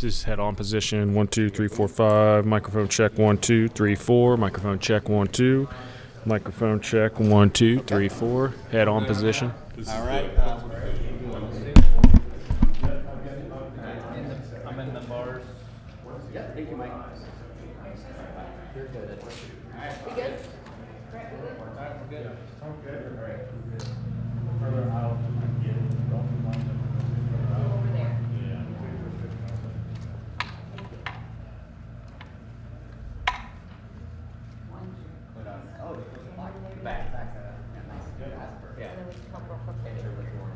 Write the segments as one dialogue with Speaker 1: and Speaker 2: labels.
Speaker 1: Just head on position. 1, 2, 3, 4, 5. Microphone check. 1, 2, 3, 4. Microphone check. 1, 2. Microphone check. 1, 2, 3, 4. Head on position.
Speaker 2: All right.
Speaker 3: I'm in the bars.
Speaker 2: Yep. Thank you, Mike. You're good.
Speaker 4: We good?
Speaker 3: Further out, I get it. Don't mind them.
Speaker 4: Over there.
Speaker 3: Yeah.
Speaker 2: Oh, back. Yeah, nice. Yeah.
Speaker 4: And then we can come real quick.
Speaker 2: Sure, which one?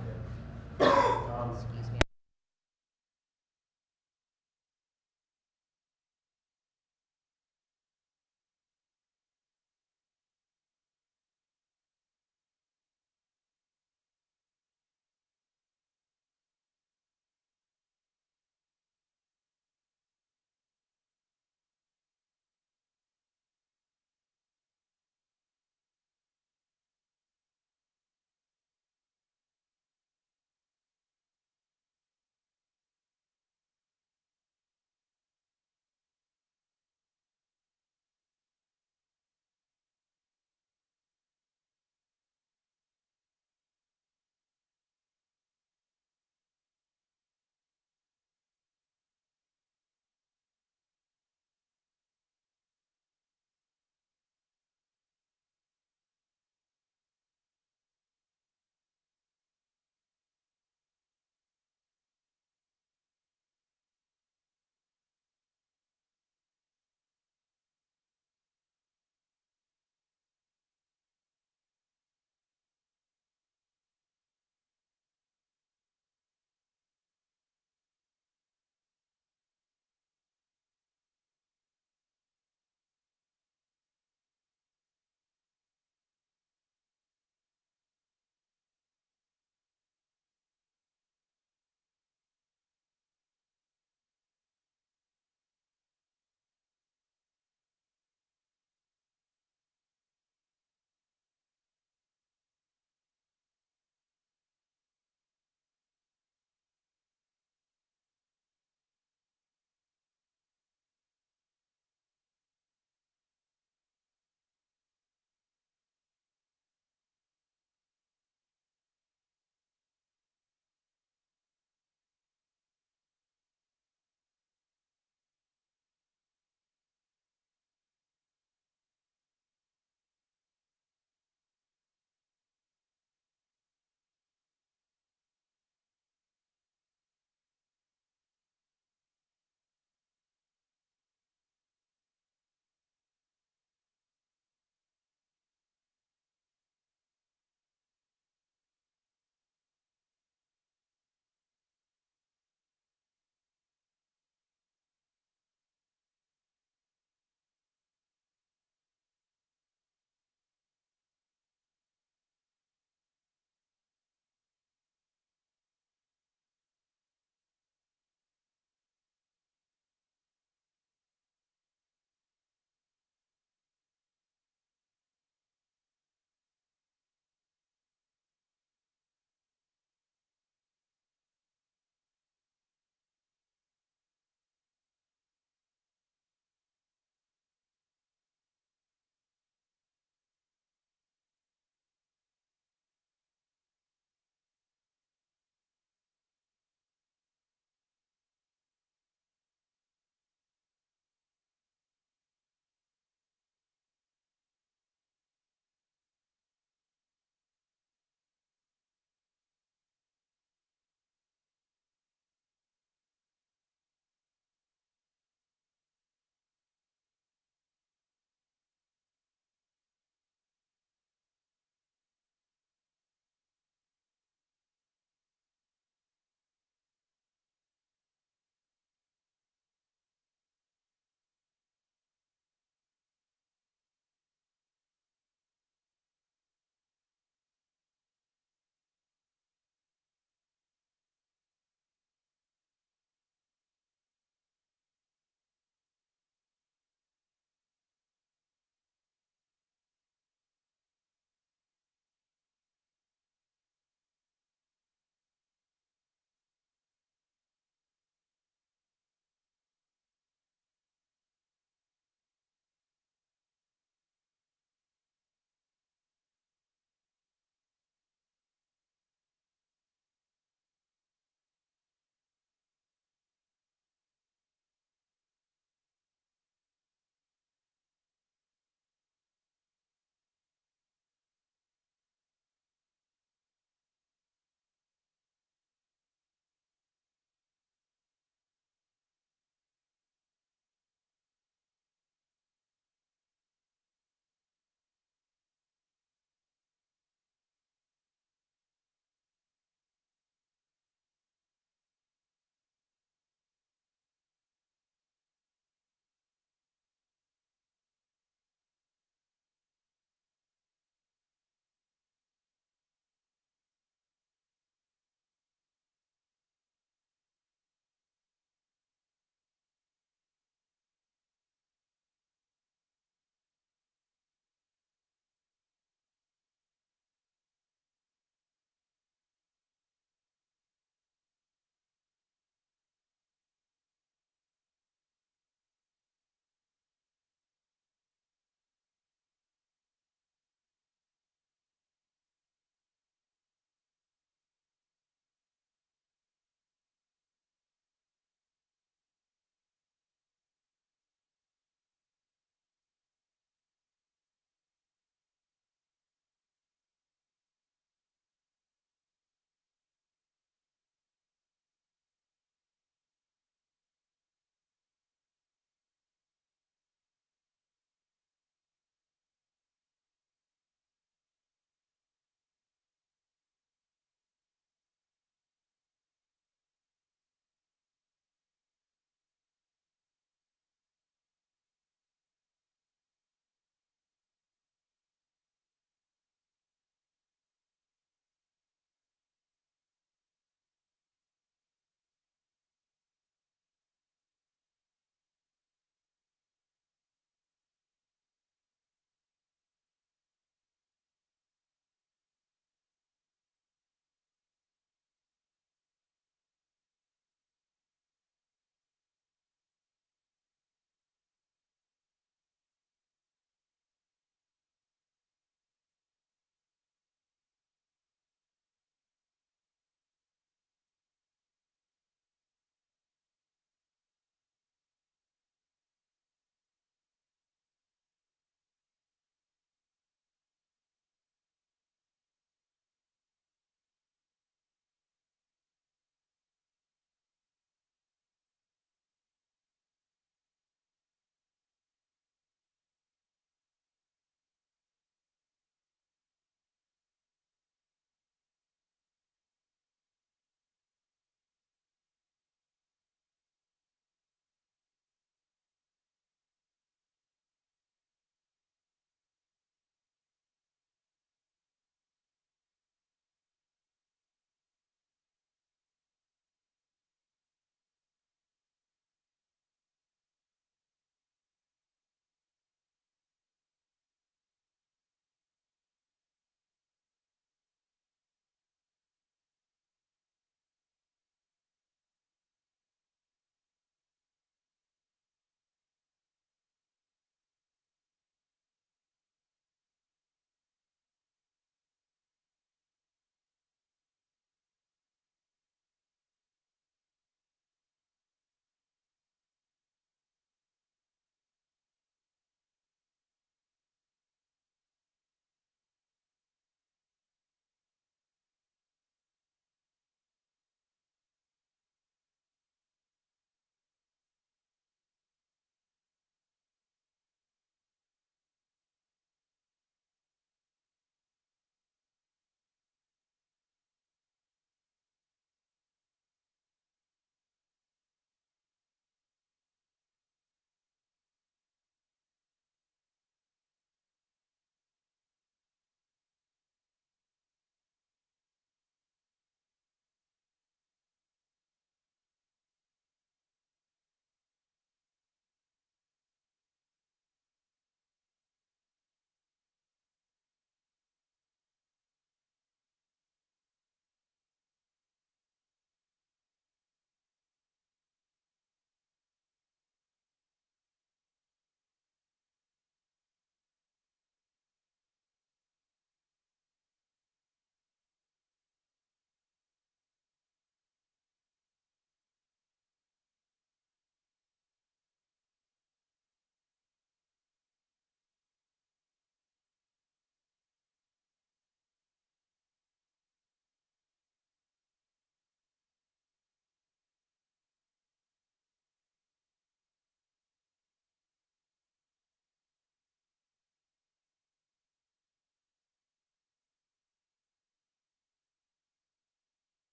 Speaker 4: Excuse me.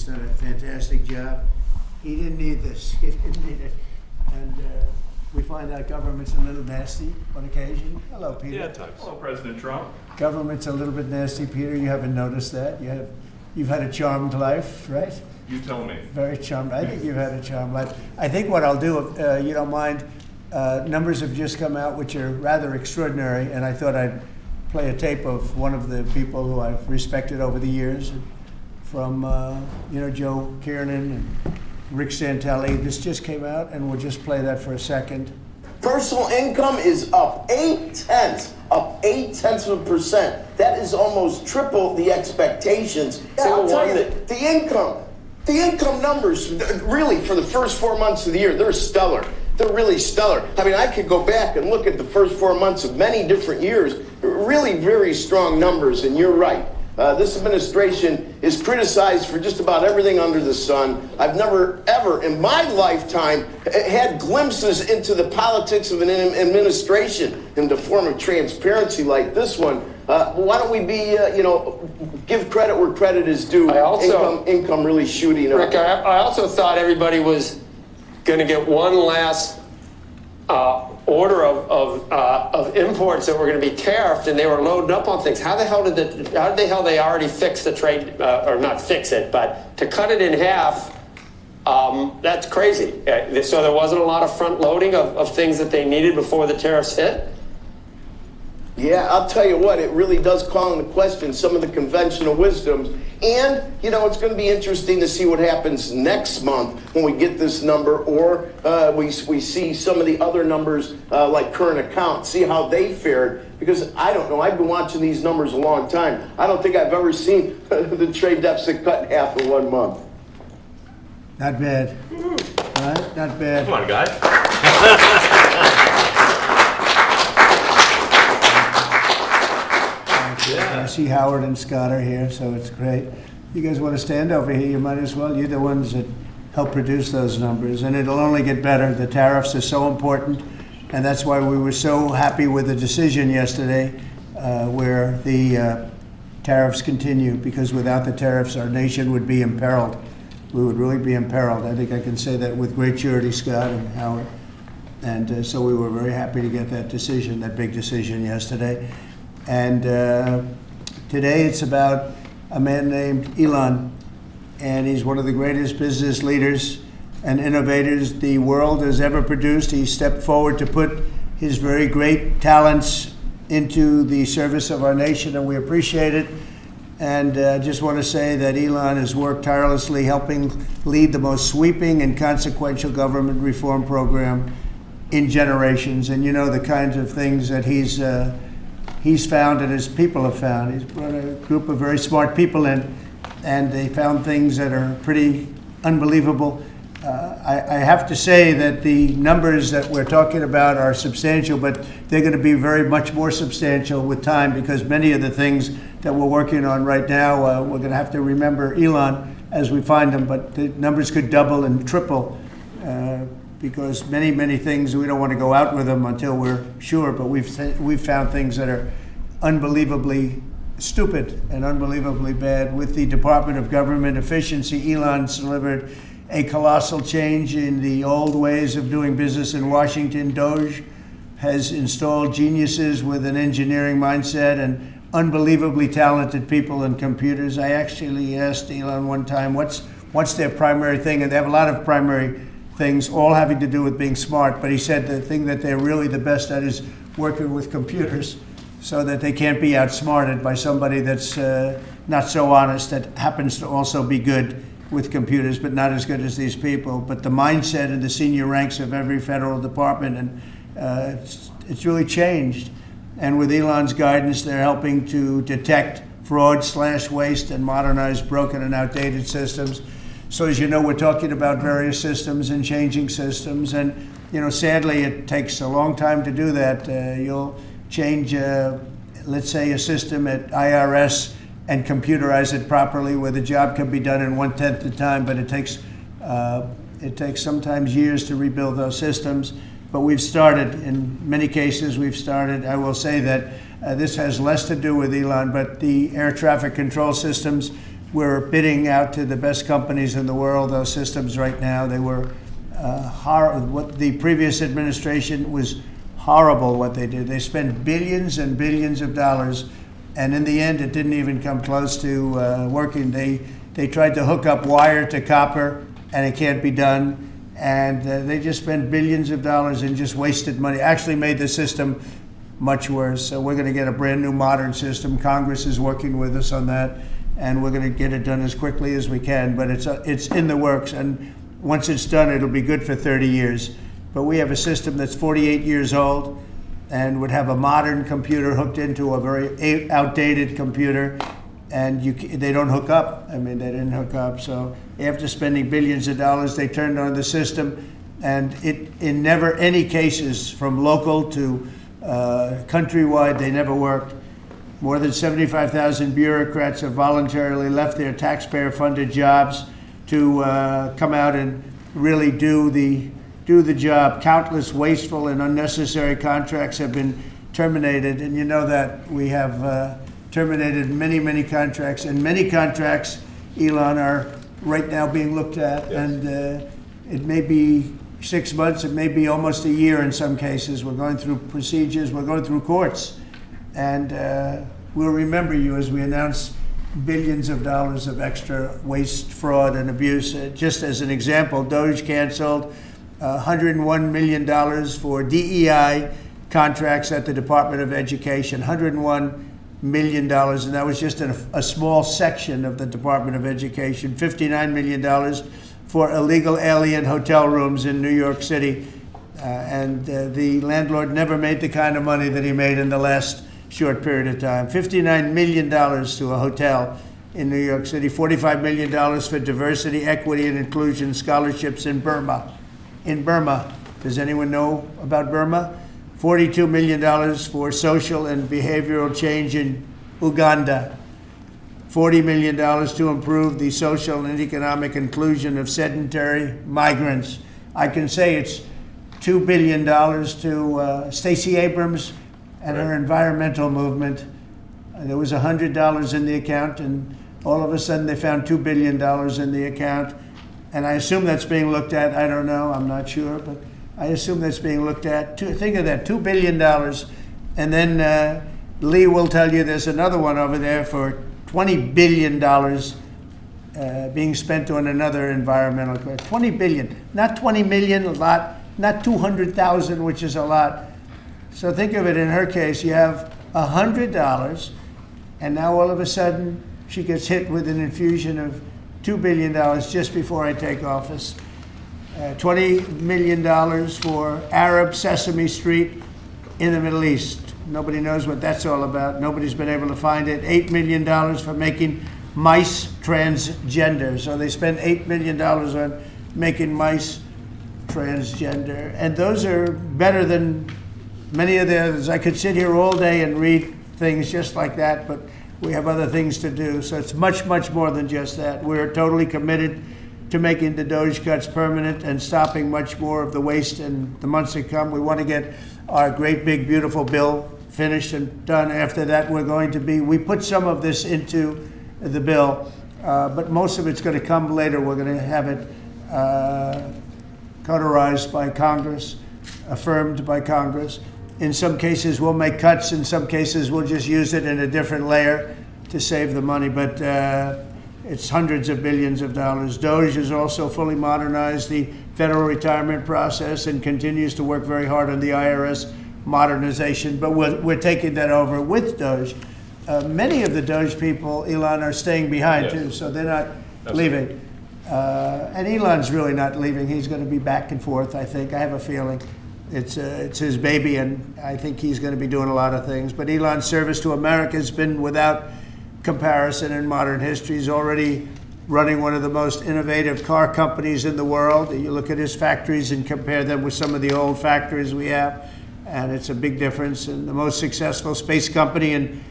Speaker 5: done a fantastic job. He didn't need this. He didn't need it. And we find out government's a little nasty on occasion. Hello, Peter.
Speaker 3: Yeah, types. Hello, President Trump.
Speaker 5: Government's a little bit nasty, Peter. You haven't noticed that. You've had a charmed life, right?
Speaker 3: You tell me.
Speaker 5: Very charmed. I think you've had a charmed life. I think what I'll do, if you don't mind, numbers have just come out which are rather extraordinary, and I thought I'd play a tape of one of the people who I've respected over the years, from Joe Kiernan and Rick Santelli. This just came out, and we'll just play that for a second.
Speaker 6: Personal income is up 0.8%. That is almost triple the expectations. Yeah, I'll tell you that the income numbers, really, for the first 4 months of the year, they're stellar. They're really stellar. I mean, I could go back and look at the first 4 months of many different years. Really very strong numbers, and you're right. This administration is criticized for just about everything under the sun. I've never, ever in my lifetime had glimpses into the politics of an administration in the form of transparency like this one. Why don't we be, give credit where credit is due? Income really shooting up.
Speaker 7: Rick, I also thought everybody was going to get one last order of imports that were going to be tariffed, and they were loading up on things. How the hell they already fix the trade, or not fix it, but to cut it in half? That's crazy. So there wasn't a lot of front loading of things that they needed before the tariffs hit.
Speaker 6: Yeah, I'll tell you what, it really does call into question some of the conventional wisdoms. And, it's going to be interesting to see what happens next month when we get this number, or we see some of the other numbers like current account, see how they fared. Because I don't know, I've been watching these numbers a long time. I don't think I've ever seen the trade deficit cut in half in 1 month.
Speaker 5: Not bad. All right, not bad.
Speaker 3: Come on, guys.
Speaker 5: I see Howard and Scott are here, so it's great. You guys want to stand over here? You might as well. You're the ones that help produce those numbers, and it'll only get better. The tariffs are so important, and that's why we were so happy with the decision yesterday where the tariffs continue, because without the tariffs, our nation would be imperiled. We would really be imperiled. I think I can say that with great surety, Scott and Howard. And so we were very happy to get that decision, that big decision yesterday. And today it's about a man named Elon, and he's one of the greatest business leaders and innovators the world has ever produced. He stepped forward to put his very great talents into the service of our nation, and we appreciate it. And I just want to say that Elon has worked tirelessly helping lead the most sweeping and consequential government reform program in generations. And the kinds of things that he's found and his people have found. He's brought a group of very smart people in, and they found things that are pretty unbelievable. I have to say that the numbers that we're talking about are substantial, but they're going to be very much more substantial with time, because many of the things that we're working on right now, we're going to have to remember Elon as we find them, but the numbers could double and triple. Because many things, we don't want to go out with them until we're sure, but we've found things that are unbelievably stupid and unbelievably bad. With the Department of Government Efficiency, Elon's delivered a colossal change in the old ways of doing business in Washington. DOGE has installed geniuses with an engineering mindset and unbelievably talented people and computers. I actually asked Elon one time, what's their primary thing? And they have a lot of primary things, all having to do with being smart. But he said the thing that they're really the best at is working with computers, so that they can't be outsmarted by somebody that's not so honest, that happens to also be good with computers, but not as good as these people. But the mindset in the senior ranks of every federal department, and it's really changed. And with Elon's guidance, they're helping to detect fraud/waste and modernize broken and outdated systems. So as you know, we're talking about various systems and changing systems. And, sadly, it takes a long time to do that. You'll change, let's say, a system at IRS and computerize it properly, where the job can be done in 1/10 the time, but it takes sometimes years to rebuild those systems. But we've started, in many cases, I will say that this has less to do with Elon, but the air traffic control systems we're bidding out to the best companies in the world, those systems right now. They were what the previous administration was horrible what they did. They spent billions and billions of dollars, and in the end, it didn't even come close to working. They tried to hook up wire to copper, and it can't be done. And they just spent billions of dollars and just wasted money. Actually made the system much worse. So we're going to get a brand new modern system. Congress is working with us on that, and we're going to get it done as quickly as we can. But it's in the works, and once it's done, it'll be good for 30 years. But we have a system that's 48 years old and would have a modern computer hooked into a very outdated computer, and they don't hook up. I mean, they didn't hook up. So after spending billions of dollars, they turned on the system, and in never any cases from local to countrywide, they never worked. More than 75,000 bureaucrats have voluntarily left their taxpayer-funded jobs to come out and really do the job. Countless wasteful and unnecessary contracts have been terminated, and you know that we have terminated many, many contracts, and many contracts, Elon, are right now being looked at, and it may be 6 months, it may be almost a year in some cases. We're going through procedures, we're going through courts, and we'll remember you as we announce billions of dollars of extra waste, fraud, and abuse. Just as an example, DOGE canceled $101 million for DEI contracts at the Department of Education, $101 million, and that was just a small section of the Department of Education. $59 million for illegal alien hotel rooms in New York City, and the landlord never made the kind of money that he made in the last short period of time. $59 million to a hotel in New York City, $45 million for diversity, equity, and inclusion scholarships in Burma. In Burma, does anyone know about Burma? $42 million for social and behavioral change in Uganda. $40 million to improve the social and economic inclusion of sedentary migrants. I can say it's $2 billion to Stacey Abrams and her environmental movement. There was $100 in the account, and all of a sudden they found $2 billion in the account. And I assume that's being looked at. I don't know, I'm not sure, but I assume that's being looked at. Think of that, $2 billion. And then Lee will tell you there's another one over there for $20 billion being spent on another environmental question. $20 billion, not 20 million, a lot, not 200,000, which is a lot. So think of it, in her case, you have $100, and now all of a sudden she gets hit with an infusion of $2 billion just before I take office. $20 million for Arab Sesame Street in the Middle East. Nobody knows what that's all about. Nobody's been able to find it. $8 million for making mice transgender. So they spend $8 million on making mice transgender. And those are better than many of the others. I could sit here all day and read things just like that, but we have other things to do. So it's much, much more than just that. We're totally committed to making the DOGE cuts permanent and stopping much more of the waste in the months to come. We want to get our great, big, beautiful bill finished and done. After that, we put some of this into the bill, but most of it's going to come later. We're going to have it cauterized by Congress, affirmed by Congress. In some cases, we'll make cuts. In some cases, we'll just use it in a different layer to save the money. But it's hundreds of billions of dollars. DOGE has also fully modernized the federal retirement process and continues to work very hard on the IRS modernization. But we're taking that over with DOGE. Many of the DOGE people, Elon, are staying behind too, so they're not leaving. And Elon's really not leaving. He's going to be back and forth, I think. I have a feeling. It's his baby, and I think he's going to be doing a lot of things. But Elon's service to America has been without comparison in modern history. He's already running one of the most innovative car companies in the world. You look at his factories and compare them with some of the old factories we have, and it's a big difference. And the most successful space company, and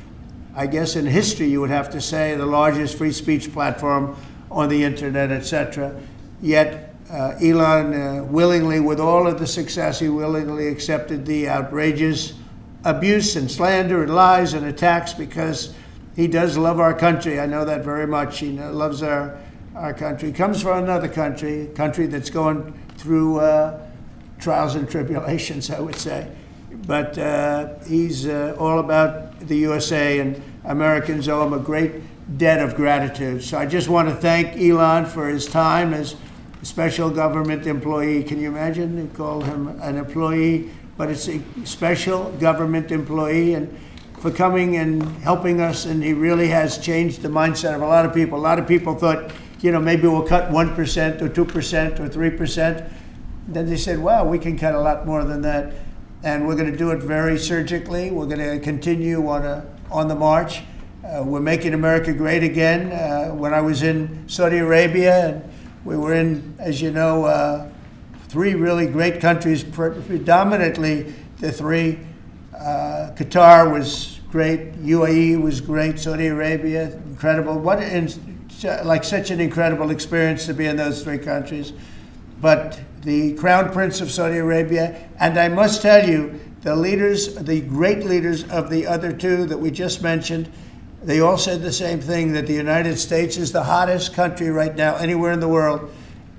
Speaker 5: I guess in history you would have to say the largest free speech platform on the internet, etc. Yet Elon willingly, with all of the success, he willingly accepted the outrageous abuse and slander and lies and attacks because he does love our country. I know that very much. He loves our country. He comes from another country that's going through trials and tribulations, I would say. But he's all about the USA, and Americans owe him a great debt of gratitude. So I just want to thank Elon for his time as a special government employee. Can you imagine? They call him an employee, but it's a special government employee, and for coming and helping us. And he really has changed the mindset of a lot of people. A lot of people thought, maybe we'll cut 1% or 2% or 3%. Then they said, wow, we can cut a lot more than that. And we're going to do it very surgically. We're going to continue on the march. We're making America great again. When I was in Saudi Arabia, and we were in, as you know, 3 really great countries, predominantly the 3. Qatar was great, UAE was great, Saudi Arabia, incredible. Such an incredible experience to be in those 3 countries. But the Crown Prince of Saudi Arabia, and I must tell you, the great leaders of the other 2 that we just mentioned, they all said the same thing, that the United States is the hottest country right now anywhere in the world.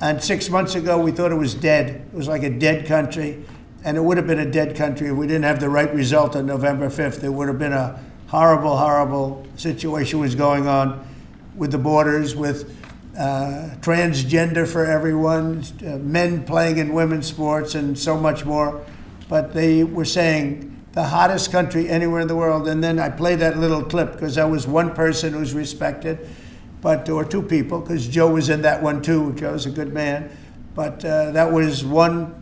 Speaker 5: And 6 months ago, we thought it was dead. It was like a dead country. And it would have been a dead country if we didn't have the right result on November 5th. It would have been a horrible, horrible situation was going on with the borders, with transgender for everyone, men playing in women's sports, and so much more. But they were saying the hottest country anywhere in the world. And then I played that little clip because I was one person who's respected, or 2 people, because Joe was in that one too. Joe's a good man. But that was one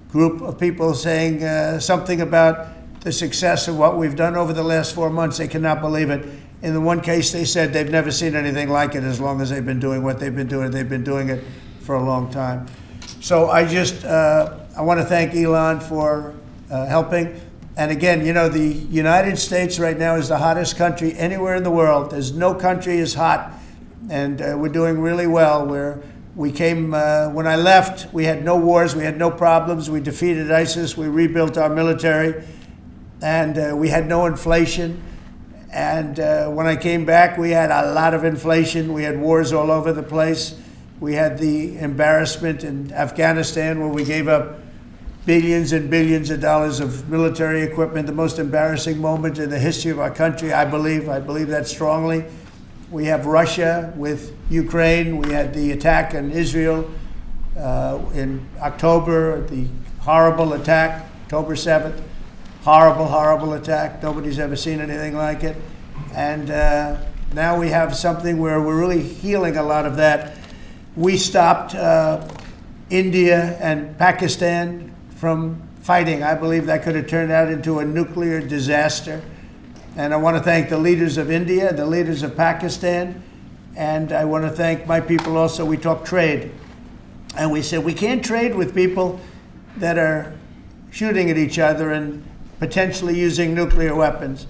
Speaker 5: group of people saying something about the success of what we've done over the last 4 months. They cannot believe it. In the one case, they said they've never seen anything like it as long as they've been doing what they've been doing. They've been doing it for a long time. So I want to thank Elon for helping. And again, the United States right now is the hottest country anywhere in the world. There's no country as hot, and we're doing really well. We came, when I left, we had no wars, we had no problems, we defeated ISIS, we rebuilt our military, and we had no inflation. And when I came back, we had a lot of inflation. We had wars all over the place. We had the embarrassment in Afghanistan where we gave up billions and billions of dollars of military equipment, the most embarrassing moment in the history of our country, I believe. I believe that strongly. We have Russia with Ukraine. We had the attack on Israel in October, the horrible attack, October 7th. Horrible, horrible attack. Nobody's ever seen anything like it. And now we have something where we're really healing a lot of that. We stopped India and Pakistan from fighting. I believe that could have turned out into a nuclear disaster. And I want to thank the leaders of India, the leaders of Pakistan, and I want to thank my people also. We talked trade. And we said we can't trade with people that are shooting at each other and potentially using nuclear weapons.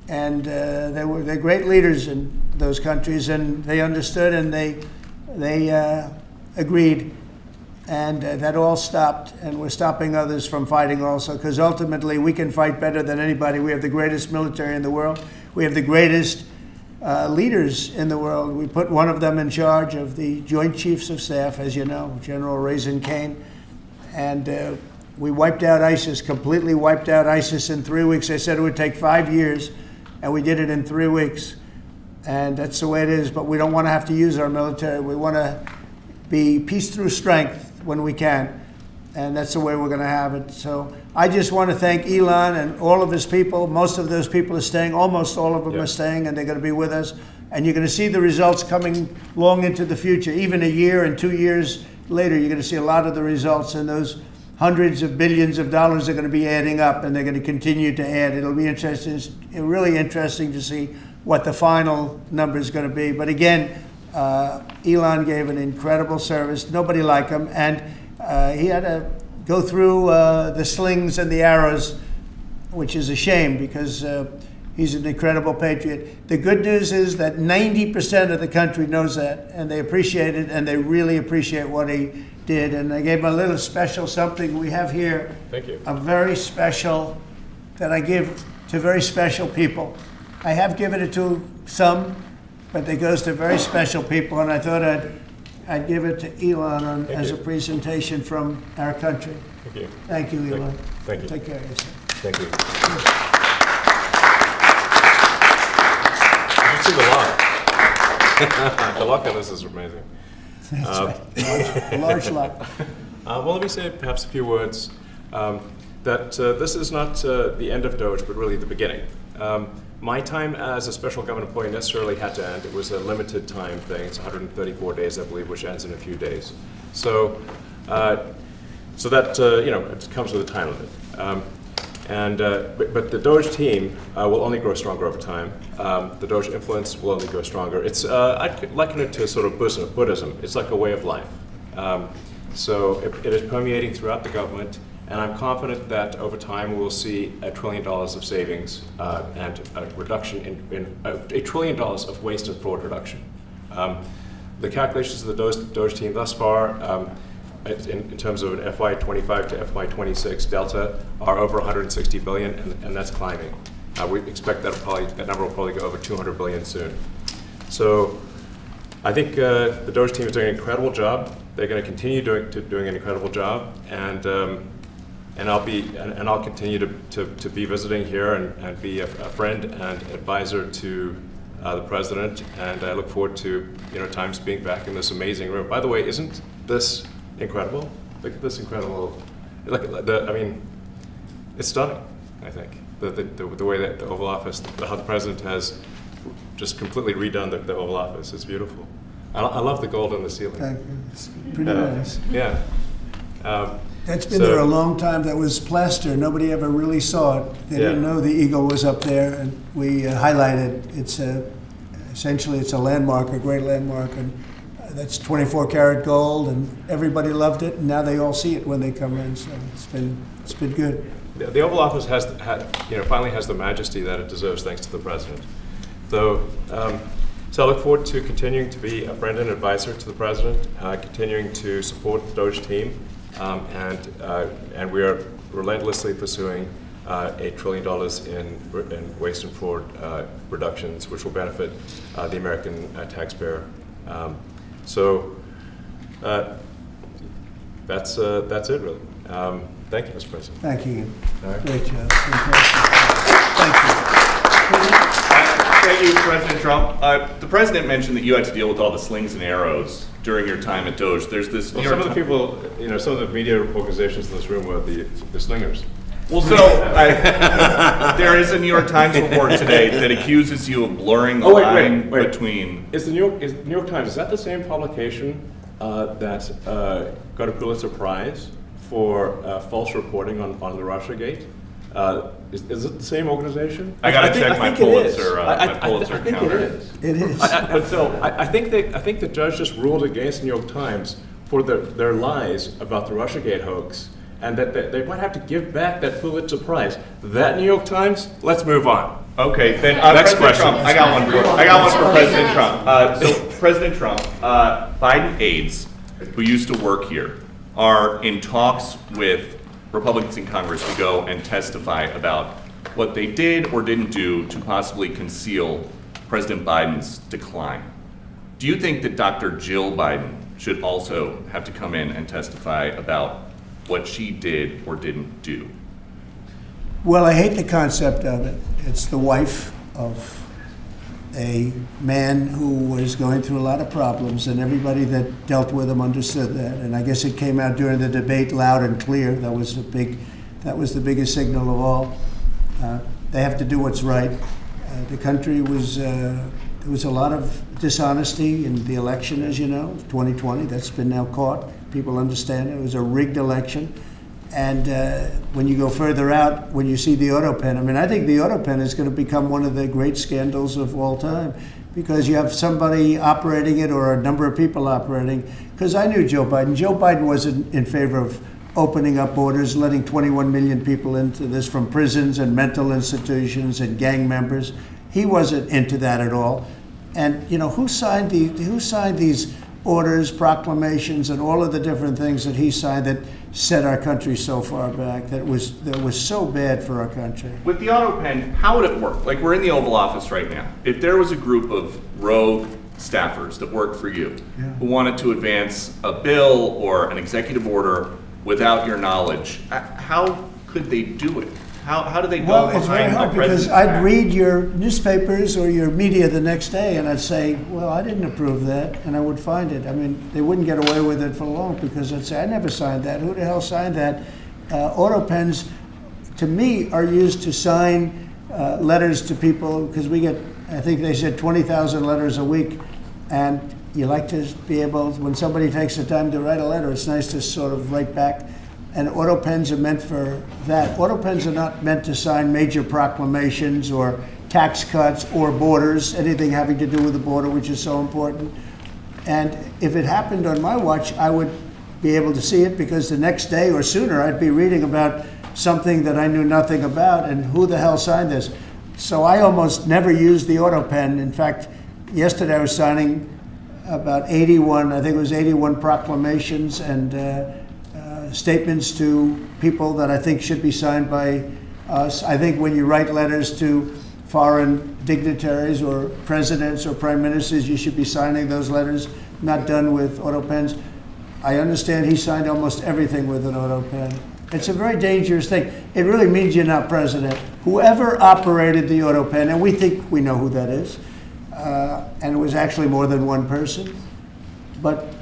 Speaker 5: And they're great leaders in those countries, and they understood, and they agreed. And that all stopped, and we're stopping others from fighting also, because ultimately we can fight better than anybody. We have the greatest military in the world. We have the greatest leaders in the world. We put one of them in charge of the Joint Chiefs of Staff, as you know, General Raisin Kane. And we wiped out ISIS, completely wiped out ISIS in 3 weeks. They said it would take 5 years, and we did it in 3 weeks. And that's the way it is, but we don't want to have to use our military. We want to be peace through strength when we can, and that's the way we're going to have it. So I just want to thank Elon and all of his people. Most of those people are staying, almost all of them are staying, and they're going to be with us. And you're going to see the results coming long into the future. Even a year and 2 years later, you're going to see a lot of the results, and those hundreds of billions of dollars are going to be adding up, and they're going to continue to add. It'll be interesting, really interesting to see what the final number is going to be. But again, Elon gave an incredible service. Nobody like him, and he had to go through the slings and the arrows, which is a shame because he's an incredible patriot. The good news is that 90% of the country knows that, and they appreciate it, and they really appreciate what he did. And I gave him a little special something we have here.
Speaker 1: Thank you.
Speaker 5: A very special that I give to very special people. I have given it to some, but it goes to very special people, and I thought I'd give it to Elon as a presentation from our country.
Speaker 3: Thank you.
Speaker 5: Thank you, Elon.
Speaker 3: Thank you.
Speaker 5: Take care of yourself.
Speaker 3: Thank you. You see the lock. The lock on this is amazing.
Speaker 5: That's right. Large lot.
Speaker 3: Well, let me say perhaps a few words that this is not the end of DOGE, but really the beginning. My time as a special government employee necessarily had to end. It was a limited time thing. It's 134 days, I believe, which ends in a few days. So, so that it comes with a time limit. But the DOGE team will only grow stronger over time. The DOGE influence will only grow stronger. It's I'd liken it to sort of Buddhism. It's like a way of life. So it is permeating throughout the government. And I'm confident that over time we will see $1 trillion of savings and a reduction in $1 trillion of waste and fraud reduction. The calculations of the DOGE team thus far, in terms of an FY25 to FY26 delta, are over 160 billion, and that's climbing. We expect that number will probably go over 200 billion soon. So I think the DOGE team is doing an incredible job. They're going to continue doing an incredible job, and I'll continue to be visiting here and be a friend and advisor to the president, and I look forward to times being back in this amazing room. By the way, isn't this incredible? Look at this incredible. It's stunning. I think the way that the Oval Office, how the president has just completely redone the Oval Office. It's beautiful. I love the gold on the ceiling.
Speaker 5: Thank you. It's pretty nice.
Speaker 3: Yeah.
Speaker 5: That's been there a long time. That was plaster. Nobody ever really saw it. They didn't know the eagle was up there, and we highlighted. It's essentially it's a landmark, a great landmark, and that's 24 karat gold, and everybody loved it. And now they all see it when they come in. So it's been good.
Speaker 3: The Oval Office finally has the majesty that it deserves, thanks to the president. So I look forward to continuing to be a friend and advisor to the president, continuing to support the DOGE team. And we are relentlessly pursuing $8 trillion in waste and fraud reductions, which will benefit the American taxpayer. So that's it, really. Thank you, Mr. President.
Speaker 5: Thank you.
Speaker 3: All right.
Speaker 5: Great job. Thank you.
Speaker 8: Thank you, President Trump. The president mentioned that you had to deal with all the slings and arrows during your time at DOGE. There's this.
Speaker 3: Well, some of the people, some of the media organizations in this room were the slingers.
Speaker 8: Well, so there is a New York Times report today that accuses you of blurring the line between.
Speaker 3: Is the New York Times, is that the same publication that got a Pulitzer Prize for false reporting on the Russiagate? Is it the same organization?
Speaker 8: I got to check my Pulitzer.
Speaker 3: I think
Speaker 8: counter.
Speaker 3: it is.
Speaker 5: It is.
Speaker 3: I think the judge just ruled against the New York Times for their lies about the Russiagate hoax, and that they might have to give back that Pulitzer Prize. That New York Times. Let's move on.
Speaker 8: Okay, then
Speaker 3: Next
Speaker 8: President
Speaker 3: question.
Speaker 8: Trump. I got one for President Trump. So President Trump, Biden aides who used to work here are in talks with Republicans in Congress to go and testify about what they did or didn't do to possibly conceal President Biden's decline. Do you think that Dr. Jill Biden should also have to come in and testify about what she did or didn't do?
Speaker 5: Well, I hate the concept of it. It's the wife of a man who was going through a lot of problems, and everybody that dealt with him understood that. And I guess it came out during the debate loud and clear. That was the biggest signal of all. They have to do what's right. The country was there was a lot of dishonesty in the election, as you know, 2020. That's been now caught. People understand it. It was a rigged election. And when you go further out, when you see the auto pen, I think the auto pen is going to become one of the great scandals of all time, because you have somebody operating it or a number of people operating. Because I knew Joe Biden. Joe Biden wasn't in favor of opening up borders, letting 21 million people into this from prisons and mental institutions and gang members. He wasn't into that at all. And who signed these orders, proclamations, and all of the different things that he signed that set our country so far back, that was so bad for our country.
Speaker 8: With the auto pen, how would it work? Like, we're in the Oval Office right now. If there was a group of rogue staffers that worked for you who wanted to advance a bill or an executive order without your knowledge, how could they do it? How do they go
Speaker 5: Well, it's very
Speaker 8: behind
Speaker 5: hard
Speaker 8: the
Speaker 5: because
Speaker 8: president's
Speaker 5: I'd
Speaker 8: back?
Speaker 5: read your newspapers or your media the next day and I'd say, well, I didn't approve that, and I would find it. I mean, they wouldn't get away with it for long because I'd say, I never signed that. Who the hell signed that? Auto pens, to me, are used to sign letters to people because we get, I think they said 20,000 letters a week, and you like to be able, when somebody takes the time to write a letter, it's nice to sort of write back. And auto pens are meant for that. Auto pens are not meant to sign major proclamations or tax cuts or borders, anything having to do with the border, which is so important. And if it happened on my watch, I would be able to see it because the next day or sooner I'd be reading about something that I knew nothing about and who the hell signed this. So I almost never used the auto pen. In fact, yesterday I was signing about 81, I think it was 81 proclamations and statements to people that I think should be signed by us. I think when you write letters to foreign dignitaries or presidents or prime ministers, you should be signing those letters, not done with auto pens. I understand he signed almost everything with an auto pen. It's a very dangerous thing. It really means you're not president. Whoever operated the auto pen, and we think we know who that is, and it was actually more than one person, but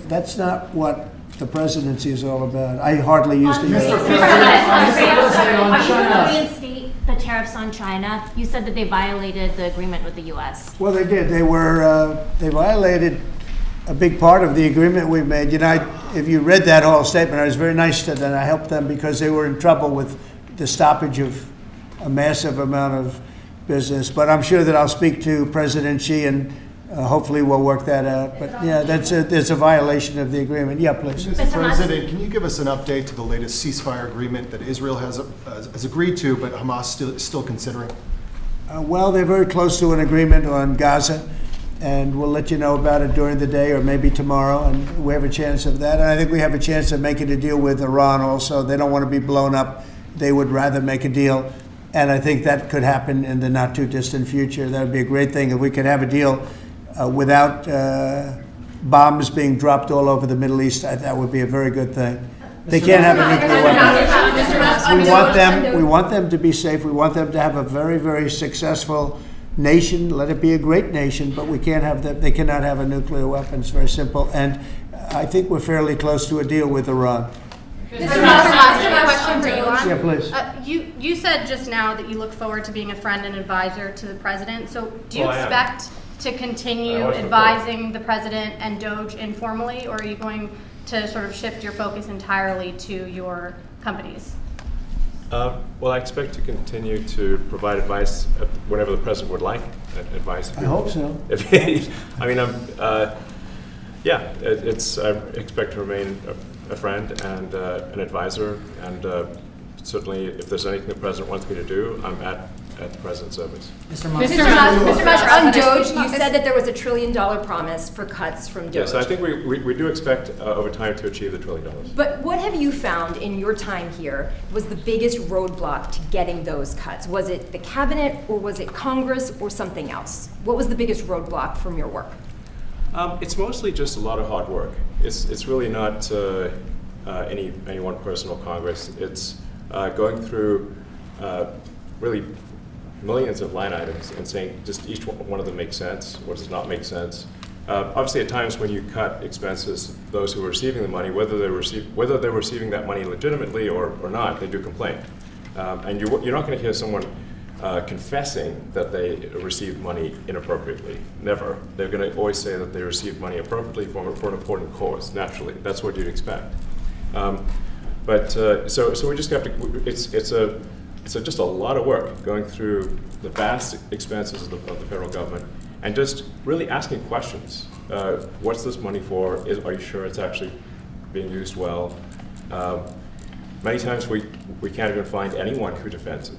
Speaker 5: that's not what the presidency is all about. I hardly used to use it.
Speaker 4: Reinstate the tariffs on China. You said that they violated the agreement with the U.S.
Speaker 5: Well, they did. They violated a big part of the agreement we made. You know, if you read that whole statement, I was very nice to them. I helped them because they were in trouble with the stoppage of a massive amount of business. But I'm sure that I'll speak to President Xi and hopefully we'll work that out. But yeah, there's a violation of the agreement. Yeah, please.
Speaker 9: Mr. President, can you give us an update to the latest ceasefire agreement that Israel has agreed to, but Hamas is still considering?
Speaker 5: Well, they're very close to an agreement on Gaza, and we'll let you know about it during the day or maybe tomorrow, and we have a chance of that. And I think we have a chance of making a deal with Iran also. They don't want to be blown up. They would rather make a deal, and I think that could happen in the not too distant future. That would be a great thing if we could have a deal without bombs being dropped all over the Middle East. That would be a very good thing. They can't have a nuclear weapon. We want them to be safe. We want them to have a very, very successful nation. Let it be a great nation, but we can't have them. They cannot have a nuclear weapon. It's very simple. And I think we're fairly close to a deal with Iran.
Speaker 10: Mr. Musk, question for you on.
Speaker 5: Yeah, please.
Speaker 10: You said just now that you look forward to being a friend and advisor to the president. So do you expect to continue advising the president and DOGE informally, or are you going to sort of shift your focus entirely to your companies?
Speaker 3: Well, I expect to continue to provide advice whenever the president would like advice.
Speaker 5: I hope so.
Speaker 3: I mean, I expect to remain a friend and an advisor, and certainly if there's anything the president wants me to do, I'm at the president's service.
Speaker 4: Mr. Musk, on DOGE, you said that there was $1 trillion promise for cuts from DOGE.
Speaker 3: Yes, I think we do expect over time to achieve the $1 trillion.
Speaker 4: But what have you found in your time here was the biggest roadblock to getting those cuts? Was it the cabinet, or was it Congress, or something else? What was the biggest roadblock from your work?
Speaker 3: It's mostly just a lot of hard work. It's really not any one person or Congress. It's going through really millions of line items and saying just each one of them makes sense, what does not make sense. Obviously, at times when you cut expenses, those who are receiving the money, whether they're receiving that money legitimately or not, they do complain. And you're not going to hear someone confessing that they received money inappropriately. Never. They're going to always say that they received money appropriately for an important cause. Naturally, that's what you'd expect. So we just have to. It's just a lot of work going through the vast expenses of the federal government and just really asking questions. What's this money for? Are you sure it's actually being used well? Many times we can't even find anyone who defends it.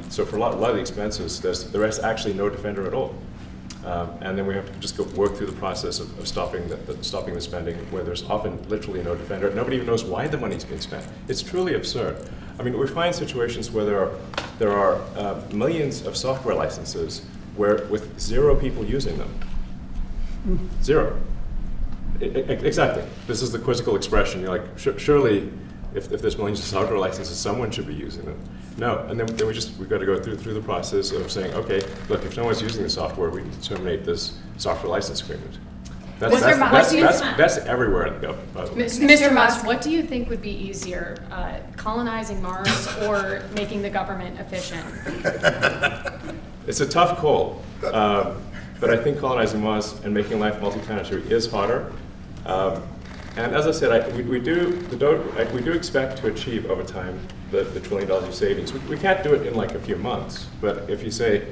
Speaker 3: So for a lot of the expenses, there is actually no defender at all. And then we have to just go work through the process of stopping the spending, where there's often literally no defender. Nobody even knows why the money's being spent. It's truly absurd. I mean, we find situations where there are millions of software licenses with 0 people using them. 0. Exactly. This is the quizzical expression. You're like, surely, if there's millions of software licenses, someone should be using them. No, and then we've got to go through the process of saying, okay, look, if no one's using the software, we need to terminate this software license agreement. That's everywhere in the government, by the way.
Speaker 11: Mr. Musk, what do you think would be easier, colonizing Mars or making the government efficient?
Speaker 3: It's a tough call, but I think colonizing Mars and making life multi-planetary is harder. And as I said, we do expect to achieve over time the $1 trillion of savings. We can't do it in like a few months, but if you say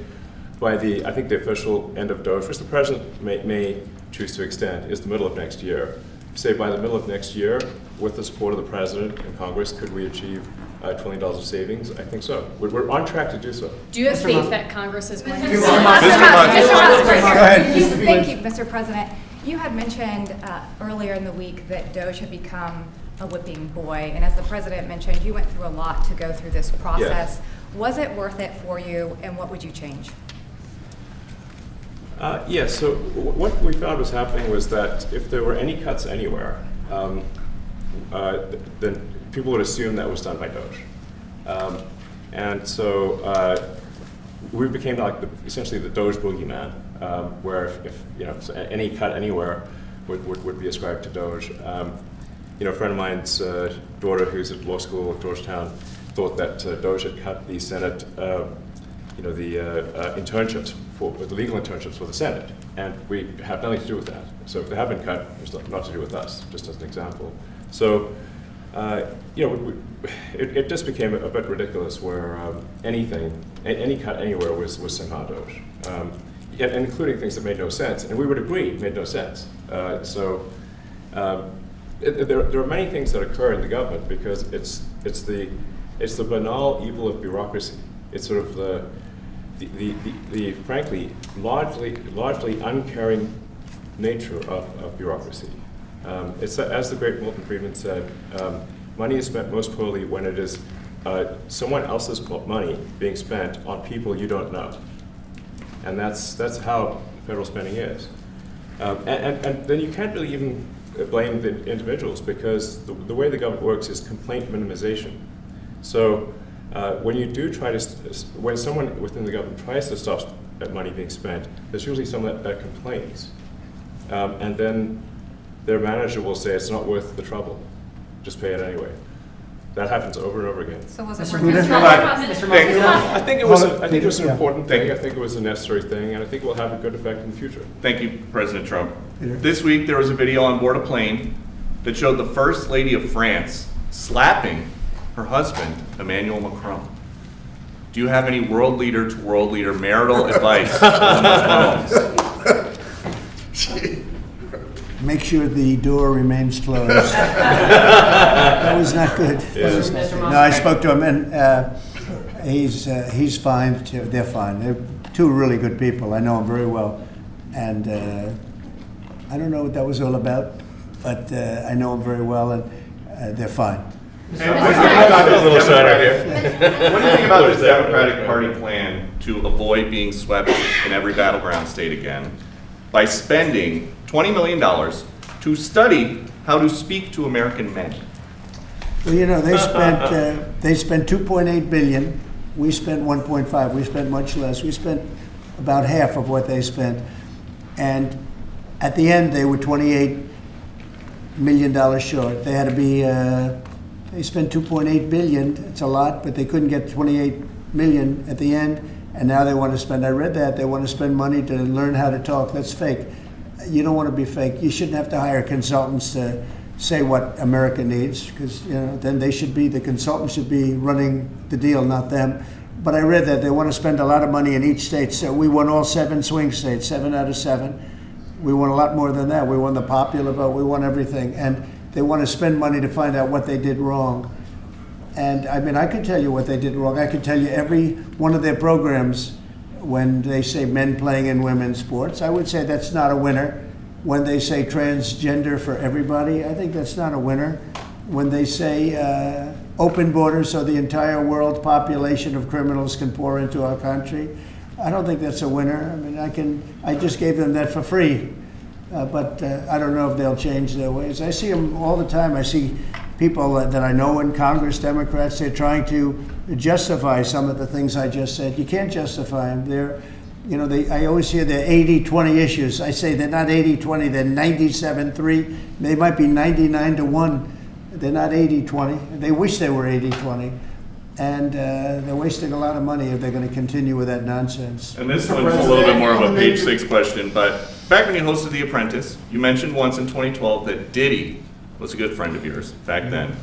Speaker 3: by I think the official end of DOGE, which the president may choose to extend, is the middle of next year. Say by the middle of next year, with the support of the president and Congress, could we achieve $1 trillion of savings? I think so. We're on track to do so.
Speaker 11: Do you have faith that Congress is going to?
Speaker 12: Mr. Musk, thank you, Mr. President. You had mentioned earlier in the week that DOGE had become a whipping boy, and as the president mentioned, you went through a lot to go through this process.
Speaker 3: Yes.
Speaker 12: Was it worth it for you, and what would you change?
Speaker 3: Yes, so what we found was happening was that if there were any cuts anywhere, then people would assume that was done by DOGE. And so we became like essentially the DOGE boogeyman, where if so any cut anywhere would be ascribed to DOGE. A friend of mine's daughter, who's at law school at Georgetown, thought that DOGE had cut the Senate, internships the legal internships for the Senate, and we have nothing to do with that. So if they have been cut, it's not to do with us, just as an example. So, it just became a bit ridiculous where any cut anywhere was somehow DOGE, and including things that made no sense, and we would agree made no sense. There are many things that occur in the government because it's the banal evil of bureaucracy. It's sort of the frankly largely uncaring nature of bureaucracy. It's as the great Milton Friedman said, money is spent most poorly when it is someone else's money being spent on people you don't know, and that's how federal spending is. And then you can't really even blame the individuals because the way the government works is complaint minimization. So when you do when someone within the government tries to stop money being spent, there's usually someone that complains. And then their manager will say it's not worth the trouble, just pay it anyway. That happens over and over again.
Speaker 12: So was it
Speaker 3: I think it was an important thing. I think it was a necessary thing, and I think it will have a good effect in the future.
Speaker 8: Thank you, President Trump. This week there was a video on board a plane that showed the First Lady of France slapping her husband, Emmanuel Macron. Do you have any world leader to world leader marital advice on those phones?
Speaker 5: Make sure the door remains closed. That was not good. No, I spoke to him, and he's fine. They're fine. They're two really good people. I know them very well, and I don't know what that was all about, but I know them very well, and they're fine.
Speaker 8: What do you think about this Democratic Party plan to avoid being swept in every battleground state again by spending $20 million to study how to speak to American men?
Speaker 5: Well, they spent 2.8 billion. We spent 1.5. We spent much less. We spent about half of what they spent, and at the end they were $28 million short. They had to be. They spent 2.8 billion. It's a lot, but they couldn't get 28 million at the end, and now they want to spend. I read that they want to spend money to learn how to talk. That's fake. You don't want to be fake. You shouldn't have to hire consultants to say what America needs, because then the consultants should be running the deal, not them. But I read that they want to spend a lot of money in each state. So we won all 7 swing states, 7 out of 7. We won a lot more than that. We won the popular vote. We won everything, and they want to spend money to find out what they did wrong. And I mean, I could tell you what they did wrong. I could tell you every one of their programs When they say men playing in women's sports, I would say that's not a winner. When they say transgender for everybody, I think that's not a winner. When they say open borders so the entire world population of criminals can pour into our country, I don't think that's a winner. I mean, I just gave them that for free, but I don't know if they'll change their ways. I see them all the time. I see people that I know in Congress, Democrats, they're trying to justify some of the things I just said. You can't justify them. I always hear they're 80-20 issues. I say they're not 80-20, they're 97-3. They might be 99-1. They're not 80-20. They wish they were 80-20. And they're wasting a lot of money if they're going to continue with that nonsense.
Speaker 8: And this one's a little bit more of a page 6 question, but back when you hosted The Apprentice, you mentioned once in 2012 that Diddy was a good friend of yours back then.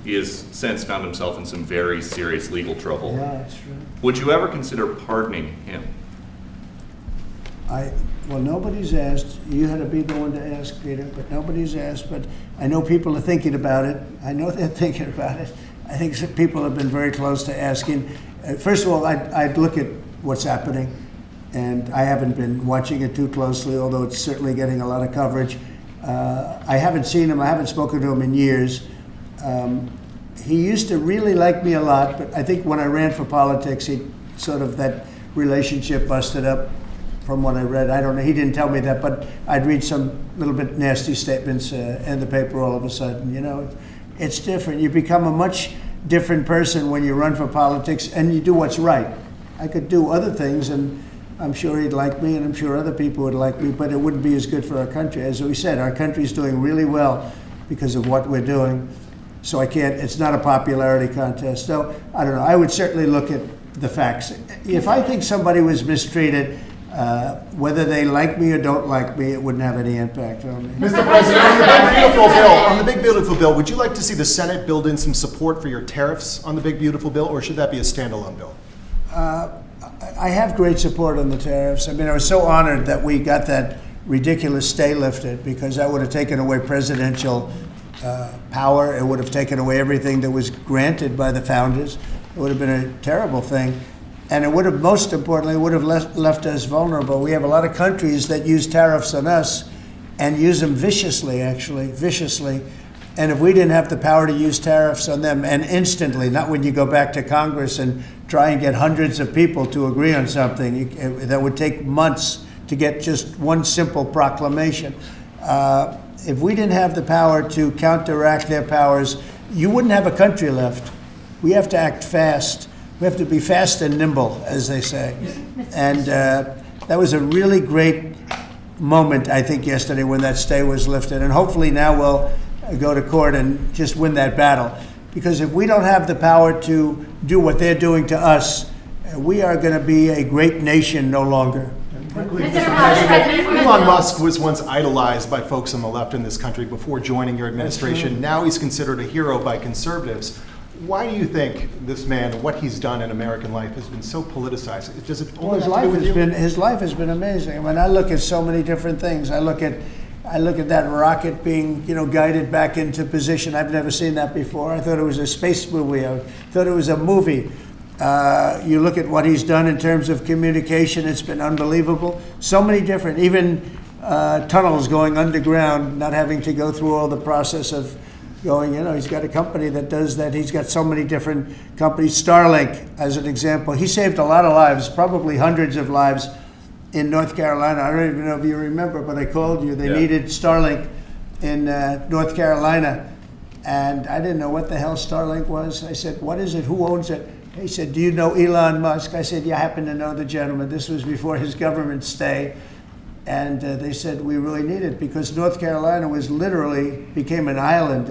Speaker 8: He has since found himself in some very serious legal trouble.
Speaker 5: Yeah, that's true.
Speaker 8: Would you ever consider pardoning him?
Speaker 5: Well, nobody's asked. You had to be the one to ask, Peter, but nobody's asked. But I know people are thinking about it. I know they're thinking about it. I think some people have been very close to asking. First of all, I'd look at what's happening, and I haven't been watching it too closely, although it's certainly getting a lot of coverage. I haven't seen him. I haven't spoken to him in years. He used to really like me a lot, but I think when I ran for politics, that relationship busted up. From what I read, I don't know. He didn't tell me that, but I'd read some little bit nasty statements in the paper all of a sudden. It's different. You become a much different person when you run for politics and you do what's right. I could do other things, and I'm sure he'd like me, and I'm sure other people would like me, but it wouldn't be as good for our country. As we said, our country's doing really well because of what we're doing. So it's not a popularity contest. So I don't know. I would certainly look at the facts. If I think somebody was mistreated, whether they like me or don't like me, it wouldn't have any impact on me.
Speaker 9: Mr. President, on the big beautiful bill, would you like to see the Senate build in some support for your tariffs on the big beautiful bill, or should that be a standalone bill?
Speaker 5: I have great support on the tariffs. I was so honored that we got that ridiculous stay lifted, because that would have taken away presidential power. It would have taken away everything that was granted by the founders. It would have been a terrible thing. And it would have, most importantly, left us vulnerable. We have a lot of countries that use tariffs on us and use them viciously. And if we didn't have the power to use tariffs on them, and instantly, not when you go back to Congress and try and get hundreds of people to agree on something, that would take months to get just one simple proclamation. If we didn't have the power to counteract their powers, you wouldn't have a country left. We have to act fast. We have to be fast and nimble, as they say. And that was a really great moment, I think, yesterday when that stay was lifted. And hopefully now we'll go to court and just win that battle. Because if we don't have the power to do what they're doing to us, we are going to be a great nation no longer.
Speaker 9: Elon Musk was once idolized by folks on the left in this country before joining your administration. Now he's considered a hero by conservatives. Why do you think this man, what he's done in American life, has been so politicized? Does it only have to do with you?
Speaker 5: His life has been amazing. I look at so many different things. I look at that rocket being, guided back into position. I've never seen that before. I thought it was a space movie. I thought it was a movie. You look at what he's done in terms of communication. It's been unbelievable. So many different, even tunnels going underground, not having to go through all the process of going, he's got a company that does that. He's got so many different companies. Starlink, as an example. He saved a lot of lives, probably hundreds of lives in North Carolina. I don't even know if you remember, but I called you. They needed Starlink in North Carolina. And I didn't know what the hell Starlink was. I said, what is it? Who owns it? He said, do you know Elon Musk? I said, yeah, I happen to know the gentleman. This was before his government stay. And they said, we really need it, because North Carolina became an island.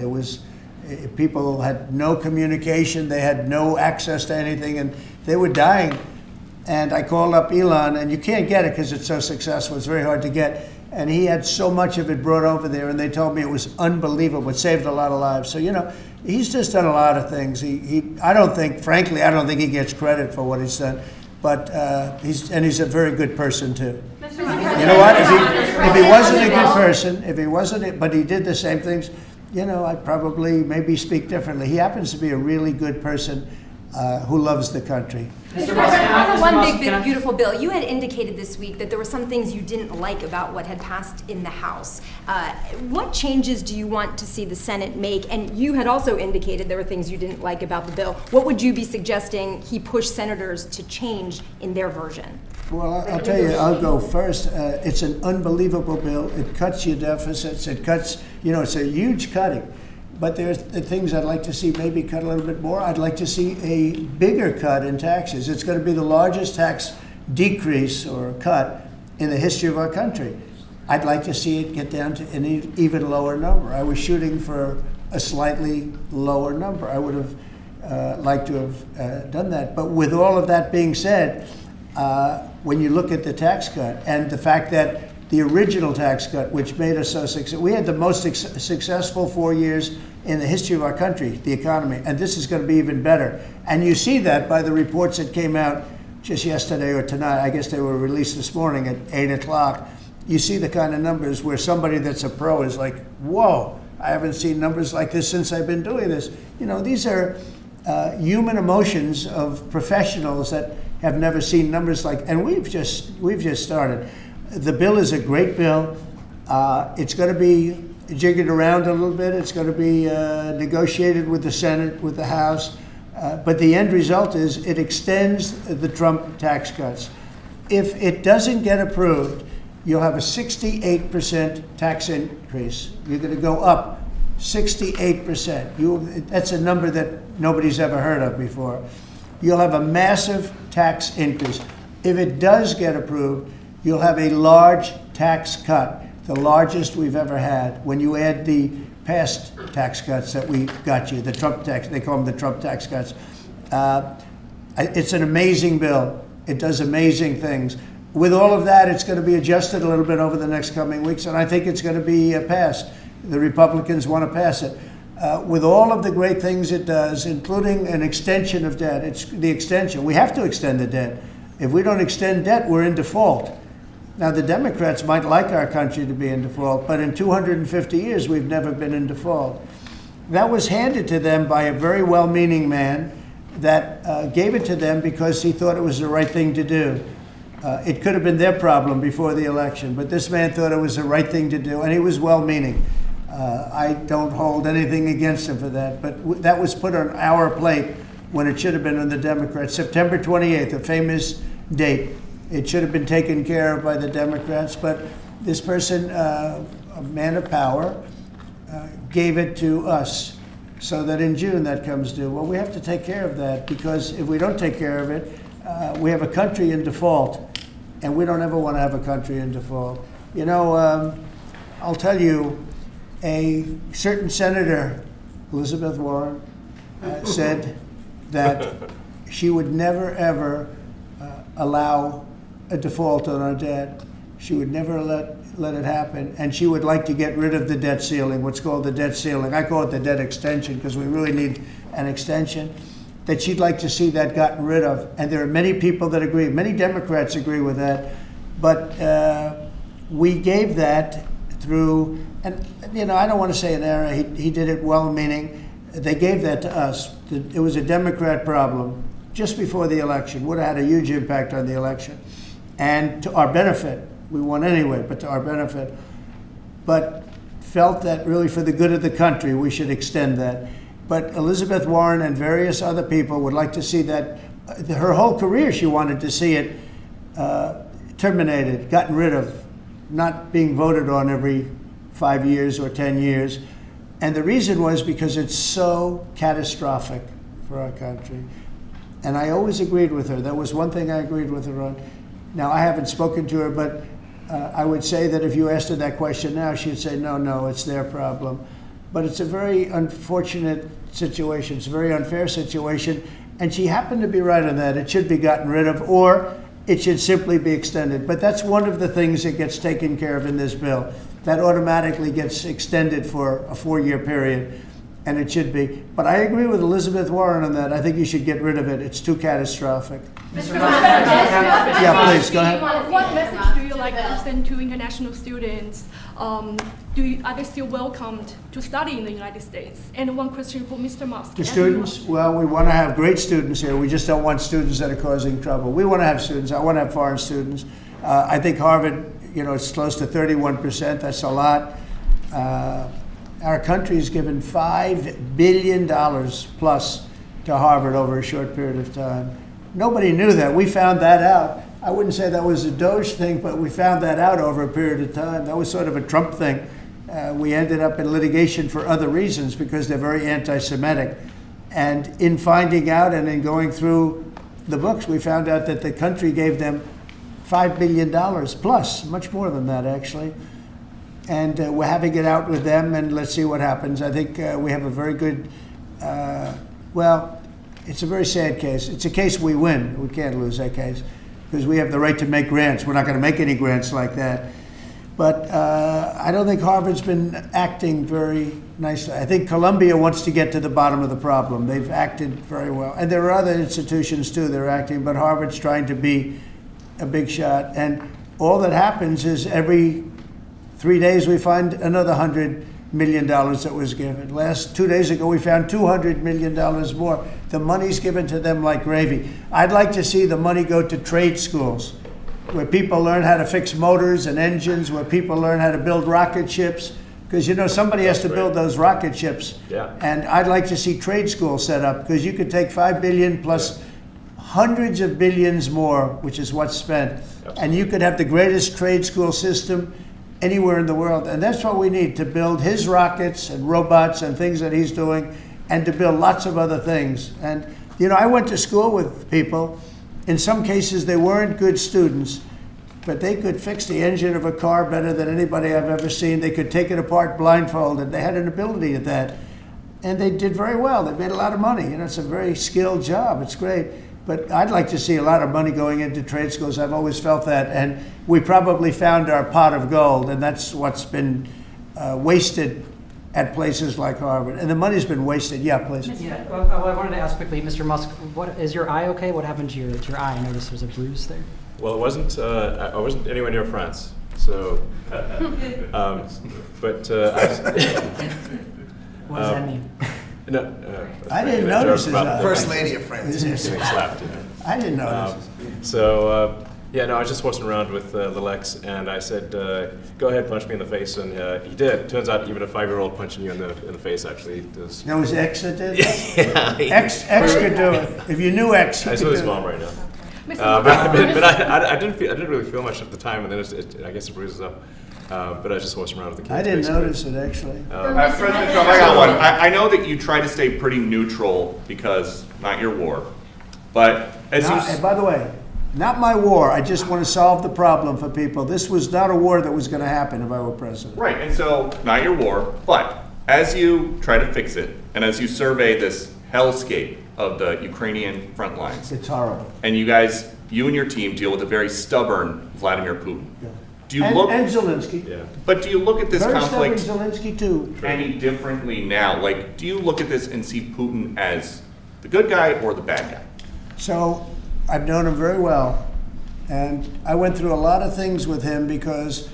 Speaker 5: People had no communication. They had no access to anything, and they were dying. And I called up Elon, and you can't get it because it's so successful. It's very hard to get. And he had so much of it brought over there, and they told me it was unbelievable. It saved a lot of lives. So, he's just done a lot of things. I don't think he gets credit for what he's done. But he's a very good person too. You know what? If he wasn't a good person, but he did the same things, I'd probably maybe speak differently. He happens to be a really good person. who loves the country.
Speaker 4: Mr. President, on the one big, beautiful bill, you had indicated this week that there were some things you didn't like about what had passed in the House. What changes do you want to see the Senate make? And you had also indicated there were things you didn't like about the bill. What would you be suggesting he push senators to change in their version?
Speaker 5: Well, I'll tell you, I'll go first. It's an unbelievable bill. It cuts your deficits. It cuts, it's a huge cutting. But there's the things I'd like to see maybe cut a little bit more. I'd like to see a bigger cut in taxes. It's going to be the largest tax decrease or cut in the history of our country. I'd like to see it get down to an even lower number. I was shooting for a slightly lower number. I would have liked to have done that. But with all of that being said, when you look at the tax cut and the fact that the original tax cut, which made us so successful, we had the most successful 4 years in the history of our country, the economy, and this is going to be even better. And you see that by the reports that came out just yesterday or tonight. I guess they were released this morning at 8 o'clock. You see the kind of numbers where somebody that's a pro is like, whoa, I haven't seen numbers like this since I've been doing this. These are human emotions of professionals that have never seen numbers like, and we've just started. The bill is a great bill. It's going to be jiggered around a little bit. It's going to be negotiated with the Senate, with the House. But the end result is it extends the Trump tax cuts. If it doesn't get approved, you'll have a 68% tax increase. You're going to go up 68%. That's a number that nobody's ever heard of before. You'll have a massive tax increase. If it does get approved, you'll have a large tax cut, the largest we've ever had. When you add the past tax cuts that we got you, the Trump tax, they call them the Trump tax cuts. It's an amazing bill. It does amazing things. With all of that, it's going to be adjusted a little bit over the next coming weeks, and I think it's going to be passed. The Republicans want to pass it. With all of the great things it does, including an extension of debt, it's the extension. We have to extend the debt. If we don't extend debt, we're in default. Now, the Democrats might like our country to be in default, but in 250 years, we've never been in default. That was handed to them by a very well-meaning man that gave it to them because he thought it was the right thing to do. It could have been their problem before the election, but this man thought it was the right thing to do, and he was well-meaning. I don't hold anything against him for that, but that was put on our plate when it should have been on the Democrats. September 28th, a famous date. It should have been taken care of by the Democrats, but this person, a man of power, gave it to us so that in June that comes due. Well, we have to take care of that because if we don't take care of it, we have a country in default, and we don't ever want to have a country in default. I'll tell you, a certain senator, Elizabeth Warren, said that she would never, ever allow a default on our debt. She would never let it happen, and she would like to get rid of the debt ceiling, what's called the debt ceiling. I call it the debt extension because we really need an extension, that she'd like to see that gotten rid of. And there are many people that agree. Many Democrats agree with that. But we gave that through, and I don't want to say an error. He did it well-meaning. They gave that to us. It was a Democrat problem just before the election. Would have had a huge impact on the election. And to our benefit, we won anyway, but to our benefit. But felt that really for the good of the country, we should extend that. But Elizabeth Warren and various other people would like to see that. Her whole career, she wanted to see it terminated, gotten rid of, not being voted on every 5 years or 10 years. And the reason was because it's so catastrophic for our country. And I always agreed with her. That was one thing I agreed with her on. Now, I haven't spoken to her, but I would say that if you asked her that question now, she'd say, no, it's their problem. But it's a very unfortunate situation. It's a very unfair situation. And she happened to be right on that. It should be gotten rid of, or it should simply be extended. But that's one of the things that gets taken care of in this bill. That automatically gets extended for a 4-year period, and it should be. But I agree with Elizabeth Warren on that. I think you should get rid of it. It's too catastrophic.
Speaker 13: Mr.
Speaker 5: Yeah, please, go ahead.
Speaker 13: What message do you like to send to international students are they still welcomed to study in the United States? And one question for Mr. Musk.
Speaker 5: The students, well, we want to have great students here. We just don't want students that are causing trouble. We want to have students. I want to have foreign students. I think Harvard, it's close to 31%. That's a lot. Our country's given $5 billion plus to Harvard over a short period of time. Nobody knew that. We found that out. I wouldn't say that was a DOGE thing, but we found that out over a period of time. That was sort of a Trump thing. We ended up in litigation for other reasons because they're very anti-Semitic. And in finding out and in going through the books, we found out that the country gave them $5 billion plus, much more than that actually. And we're having it out with them, and let's see what happens. I think we have a very good, well, it's a very sad case. It's a case we win. We can't lose that case because we have the right to make grants. We're not going to make any grants like that. But I don't think Harvard's been acting very nicely. I think Columbia wants to get to the bottom of the problem. They've acted very well. And there are other institutions, too, that are acting, but Harvard's trying to be a big shot. And all that happens is every 3 days we find another $100 million that was given. 2 days ago, we found $200 million more. The money's given to them like gravy. I'd like to see the money go to trade schools, where people learn how to fix motors and engines, where people learn how to build rocket ships, because somebody has to build those rocket ships.
Speaker 3: Yeah.
Speaker 5: And I'd like to see trade schools set up, because you could take $5 billion plus hundreds of billions more, which is what's spent, and you could have the greatest trade school system anywhere in the world. And that's what we need to build his rockets and robots and things that he's doing, and to build lots of other things. And I went to school with people. In some cases, they weren't good students, but they could fix the engine of a car better than anybody I've ever seen. They could take it apart blindfolded. They had an ability at that. And they did very well. They made a lot of money. It's a very skilled job. It's great. But I'd like to see a lot of money going into trade schools. I've always felt that. And we probably found our pot of gold, and that's what's been wasted at places like Harvard. And the money's been wasted. Yeah, please.
Speaker 2: Yeah, well, I wanted to ask quickly, Mr. Musk, is your eye okay? What happened to your eye? I noticed there's a bruise there.
Speaker 3: Well, it wasn't. I wasn't anywhere near France, so. But.
Speaker 2: What does that mean?
Speaker 3: No,
Speaker 5: I didn't notice his eye.
Speaker 6: First lady of France.
Speaker 3: Getting slapped.
Speaker 5: I didn't notice.
Speaker 3: Yeah, no, I was just horsing around with Lil X, and I said, "Go ahead, punch me in the face," and he did. Turns out, even a 5-year-old punching you in the face actually does.
Speaker 5: That was X that did?
Speaker 3: Yeah.
Speaker 5: X could do it. If you knew X,
Speaker 3: I saw his mom right now. But I didn't really feel much at the time, and then I guess it bruises up. But I was just horsing around with the kids.
Speaker 5: I didn't notice it actually.
Speaker 8: President Trump, I got one. I know that you try to stay pretty neutral because not your war, but
Speaker 5: and by the way, not my war. I just want to solve the problem for people. This was not a war that was going to happen if I were president.
Speaker 8: Right, and so not your war, but as you try to fix it, and as you survey this hellscape of the Ukrainian front lines,
Speaker 5: it's horrible.
Speaker 8: And you and your team deal with a very stubborn Vladimir Putin.
Speaker 5: Yeah.
Speaker 8: Do you
Speaker 5: and Zelensky.
Speaker 3: Yeah.
Speaker 8: But do you look at this
Speaker 5: very
Speaker 8: conflict
Speaker 5: Zelensky too.
Speaker 8: any differently now? Like, do you look at this and see Putin as the good guy or the bad guy?
Speaker 5: So I've known him very well, and I went through a lot of things with him because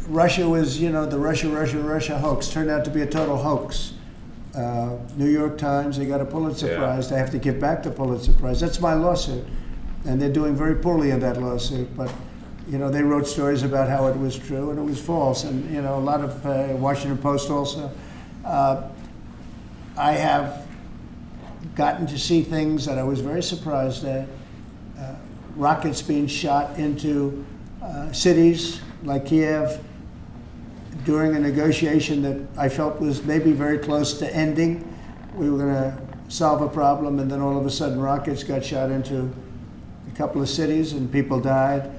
Speaker 5: Russia was, the Russia hoax turned out to be a total hoax. New York Times, they got a Pulitzer Prize. They have to give back the Pulitzer Prize. That's my lawsuit, and they're doing very poorly in that lawsuit. But they wrote stories about how it was true and it was false, and a lot of Washington Post also. I have gotten to see things that I was very surprised at. Rockets being shot into cities like Kiev during a negotiation that I felt was maybe very close to ending. We were going to solve a problem, and then all of a sudden rockets got shot into a couple of cities and people died.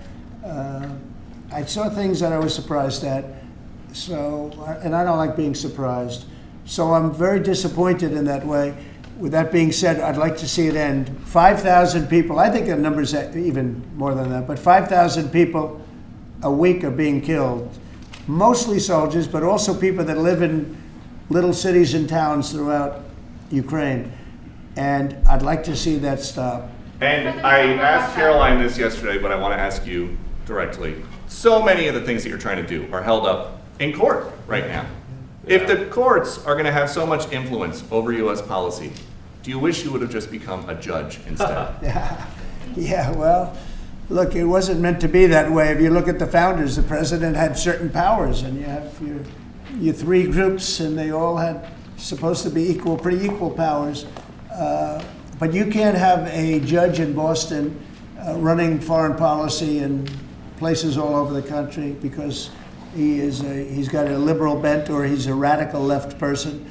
Speaker 5: I saw things that I was surprised at, and I don't like being surprised. So I'm very disappointed in that way. With that being said, I'd like to see it end. 5,000 people, I think the number's even more than that, but 5,000 people a week are being killed. Mostly soldiers, but also people that live in little cities and towns throughout Ukraine. And I'd like to see that stop.
Speaker 8: And I asked Caroline this yesterday, but I want to ask you directly. So many of the things that you're trying to do are held up in court right now. If the courts are going to have so much influence over U.S. policy, do you wish you would have just become a judge instead?
Speaker 5: Yeah, well, look, it wasn't meant to be that way. If you look at the founders, the president had certain powers, and you have your three groups, and they all had supposed to be pretty equal powers. But you can't have a judge in Boston running foreign policy in places all over the country because he's got a liberal bent or he's a radical left person.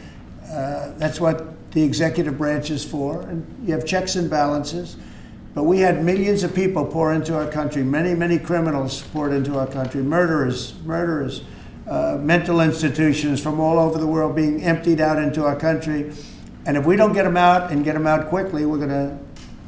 Speaker 5: That's what the executive branch is for, and you have checks and balances. But we had millions of people pour into our country, many criminals poured into our country, murderers, mental institutions from all over the world being emptied out into our country. And if we don't get them out and get them out quickly,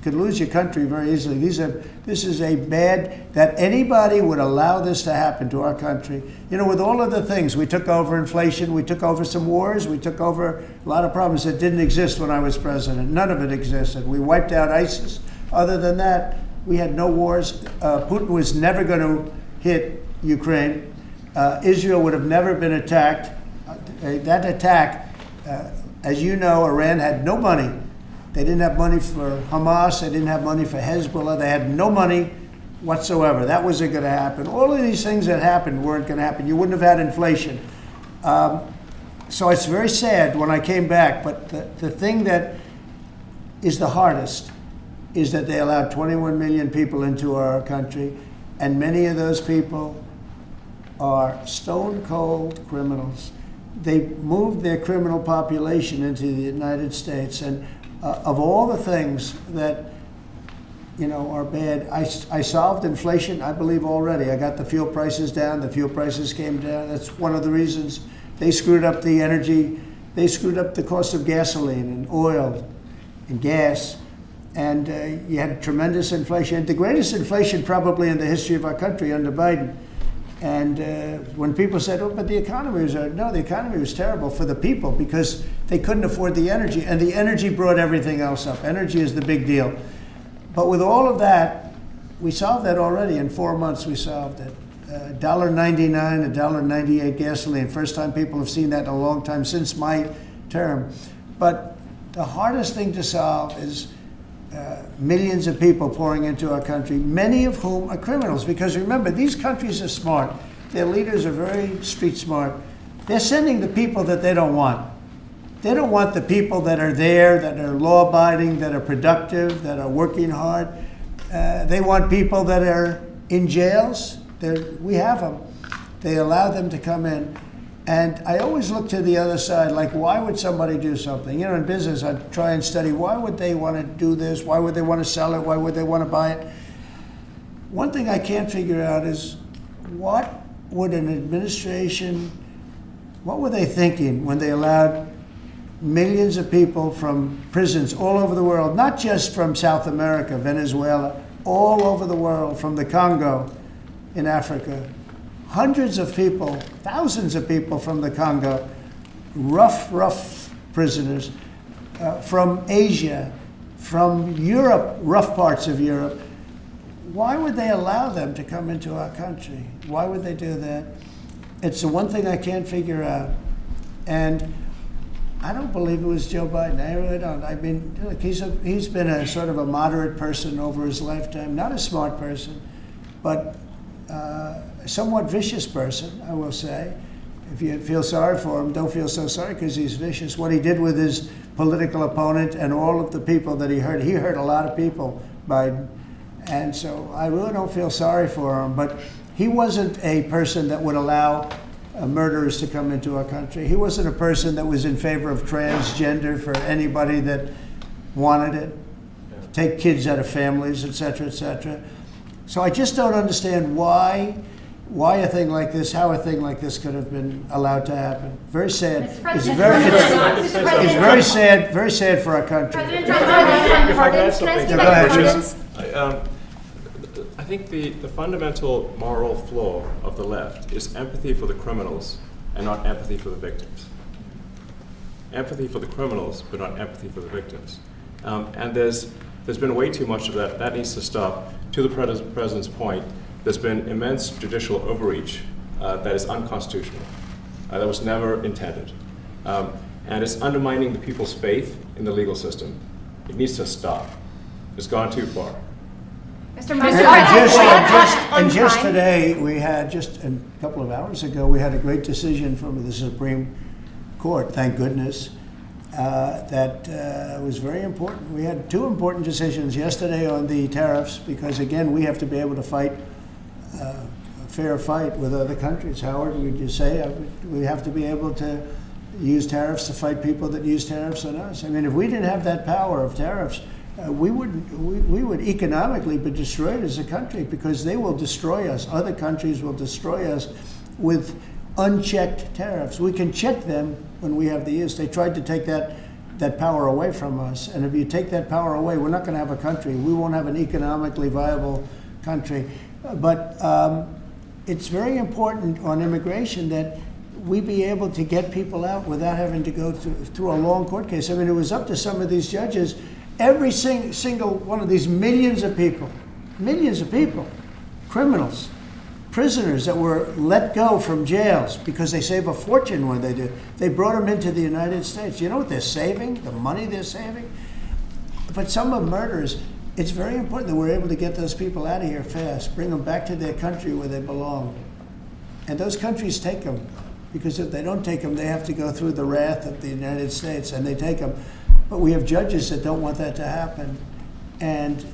Speaker 5: could lose your country very easily. This is a bad, that anybody would allow this to happen to our country. You know, with all of the things, we took over inflation, we took over some wars, we took over a lot of problems that didn't exist when I was president. None of it existed. We wiped out ISIS. Other than that, we had no wars. Putin was never going to hit Ukraine. Israel would have never been attacked. That attack, as you know, Iran had no money. They didn't have money for Hamas. They didn't have money for Hezbollah. They had no money whatsoever. That wasn't going to happen. All of these things that happened weren't going to happen. You wouldn't have had inflation. So it's very sad when I came back. But the thing that is the hardest is that they allowed 21 million people into our country, and many of those people are stone cold criminals. They moved their criminal population into the United States, and of all the things that are bad, I solved inflation, I believe, already. I got the fuel prices down. The fuel prices came down. That's one of the reasons. They screwed up the energy. They screwed up the cost of gasoline and oil and gas. And you had tremendous inflation, the greatest inflation probably in the history of our country under Biden. And when people said, oh, but the economy was, no, the economy was terrible for the people because they couldn't afford the energy. And the energy brought everything else up. Energy is the big deal. But with all of that, we solved that already. In 4 months, we solved it. $1.99, $1.98 gasoline. First time people have seen that in a long time since my term. But the hardest thing to solve is millions of people pouring into our country, many of whom are criminals. Because remember, these countries are smart. Their leaders are very street smart. They're sending the people that they don't want. They don't want the people that are there, that are law-abiding, that are productive, that are working hard. They want people that are in jails. We have them. They allow them to come in. And I always look to the other side, like, why would somebody do something? You know, in business, I try and study, why would they want to do this? Why would they want to sell it? Why would they want to buy it? One thing I can't figure out is, what would an administration, what were they thinking when they allowed millions of people from prisons all over the world, not just from South America, Venezuela, all over the world, from the Congo in Africa, hundreds of people, thousands of people from the Congo, rough prisoners, from Asia, from Europe, rough parts of Europe. Why would they allow them to come into our country? Why would they do that? It's the one thing I can't figure out. And I don't believe it was Joe Biden. I really don't. I mean, look, he's been a sort of a moderate person over his lifetime, not a smart person, but a somewhat vicious person, I will say. If you feel sorry for him, don't feel so sorry because he's vicious. What he did with his political opponent and all of the people that he hurt a lot of people, Biden. And so I really don't feel sorry for him. But he wasn't a person that would allow murderers to come into our country. He wasn't a person that was in favor of transgender for anybody that wanted it, take kids out of families, et cetera, et cetera. So I just don't understand why a thing like this, how a thing like this could have been allowed to happen. Very sad. It's very sad for our country.
Speaker 3: If I could add something. I think the fundamental moral flaw of the left is empathy for the criminals and not empathy for the victims. Empathy for the criminals, but not empathy for the victims. And there's been way too much of that. That needs to stop. To the president's point, there's been immense judicial overreach that is unconstitutional. That was never intended. And it's undermining the people's faith in the legal system. It needs to stop. It's gone too far.
Speaker 4: Mr. Musk,
Speaker 5: and just today, we had, just a couple of hours ago, we had a great decision from the Supreme Court, thank goodness, that was very important. We had two important decisions yesterday on the tariffs, because again, we have to be able to fight a fair fight with other countries. Howard, would you say? We have to be able to use tariffs to fight people that use tariffs on us. I mean, if we didn't have that power of tariffs, we would economically be destroyed as a country, because they will destroy us. Other countries will destroy us with unchecked tariffs. We can check them when we have the use. They tried to take that power away from us. And if you take that power away, we're not going to have a country. We won't have an economically viable country. But it's very important on immigration that we be able to get people out without having to go through a long court case. I mean, it was up to some of these judges. Every single one of these millions of people, criminals, prisoners that were let go from jails because they save a fortune when they do. They brought them into the United States. You know what they're saving? The money they're saving? But some of murderers, it's very important that we're able to get those people out of here fast, bring them back to their country where they belong. And those countries take them, because if they don't take them, they have to go through the wrath of the United States, and they take them. But we have judges that don't want that to happen. And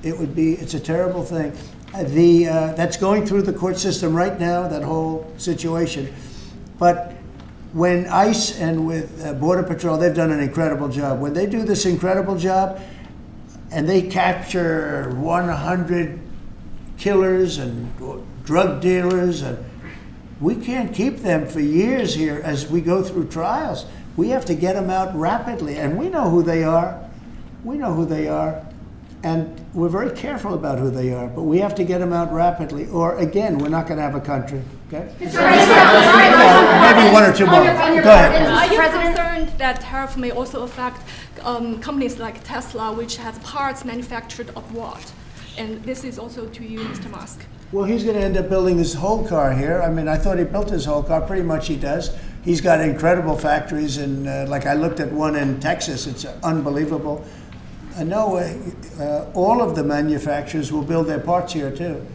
Speaker 5: it's a terrible thing. That's going through the court system right now, that whole situation. But when ICE and with Border Patrol, they've done an incredible job. When they do this incredible job and they capture 100 killers and drug dealers, and we can't keep them for years here as we go through trials. We have to get them out rapidly, and we know who they are. And we're very careful about who they are, but we have to get them out rapidly, or again, we're not going to have a country. Okay?
Speaker 13: Maybe
Speaker 5: one or two more. Go ahead.
Speaker 13: Are you concerned that tariff may also affect companies like Tesla, which has parts manufactured abroad? And this is also to you, Mr. Musk.
Speaker 5: Well, he's going to end up building his whole car here. I mean, I thought he built his whole car. Pretty much he does. He's got incredible factories, and like I looked at one in Texas. It's unbelievable. No, all of the manufacturers will build their parts here too.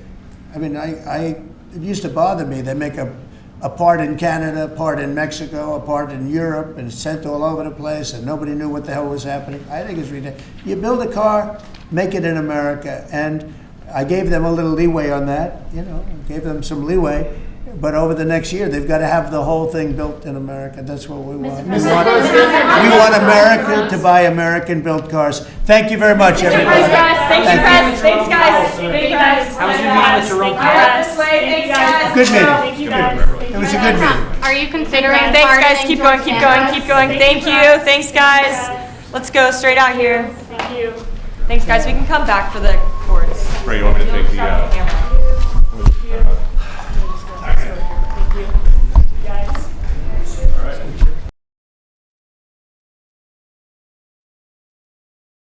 Speaker 5: I mean, it used to bother me. They make a part in Canada, a part in Mexico, a part in Europe, and it's sent all over the place, and nobody knew what the hell was happening. I think it's ridiculous. You build a car, make it in America, and I gave them a little leeway on that. Gave them some leeway. But over the next year, they've got to have the whole thing built in America. That's what we want. We want America to buy American-built cars. Thank you very much, everybody.
Speaker 14: Thank you, Chris. Thanks, guys. Thank you, guys.
Speaker 2: How was your meeting with Jerome Powell?
Speaker 14: Thanks, guys.
Speaker 5: Good meeting.
Speaker 14: Thank you, guys.
Speaker 5: It was a good meeting.
Speaker 10: Are you considering?
Speaker 14: Thanks, guys. Keep going. Thank you. Thanks, guys. Let's go straight out here. Thank you. Thanks, guys. We can come back for the chords.
Speaker 8: Ray, you want me to take the...